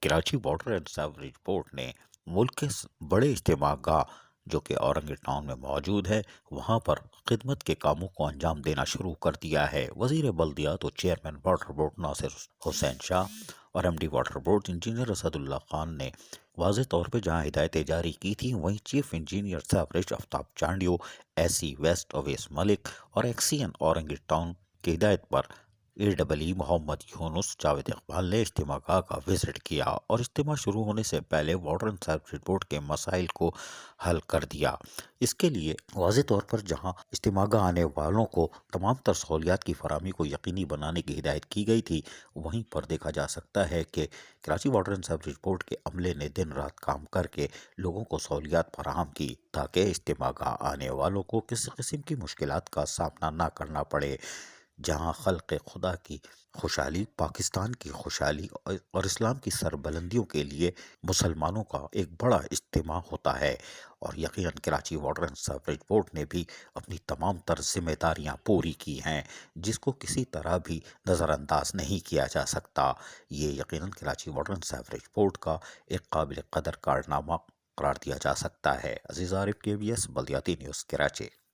Karachi water and sewerage board نے ملک کے بڑے اجتماع گاہ جو کہ اورنگ ٹاؤن میں موجود ہے وہاں پر خدمت کے کاموں کو انجام دینا شروع کر دیا ہے۔ وزیر بلدیات و chairman water board Nasir Hussain Shah اور M D water board engineer Asadullah Khan نے واضح طور پہ جہاں ہدایتیں جاری کی تھیں وہیں chief engineer sewerage Aftab Chandio, S C west Owais Malik اور ایکسین اورنگ ٹاؤن کی ہدایت پر محمد یونس جاوید اقبال نے اجتماع گاہ کا وزٹ کیا اور اجتماع شروع ہونے سے پہلے واٹر اینڈ سیوریج بورڈ کے مسائل کو حل کر دیا۔ اس کے لیے واضح طور پر جہاں اجتماع گاہ آنے والوں کو تمام تر سہولیات کی فراہمی کو یقینی بنانے کی ہدایت کی گئی تھی، وہیں پر دیکھا جا سکتا ہے کہ Karachi water and sewerage board کے عملے نے دن رات کام کر کے لوگوں کو سہولیات فراہم کی تاکہ اجتماع گاہ آنے والوں کو کسی قسم کی مشکلات کا سامنا نہ کرنا پڑے۔ جہاں خلق خدا کی خوشحالی، پاکستان کی خوشحالی اور اسلام کی سربلندیوں کے لیے مسلمانوں کا ایک بڑا اجتماع ہوتا ہے، اور یقیناً Karachi water and sewerage board نے بھی اپنی تمام تر ذمہ داریاں پوری کی ہیں جس کو کسی طرح بھی نظر انداز نہیں کیا جا سکتا۔ یہ یقیناً Karachi water and sewerage board کا ایک قابل قدر کارنامہ قرار دیا جا سکتا ہے۔ عزیز عارف، KBS بلدیاتی نیوز، کراچی۔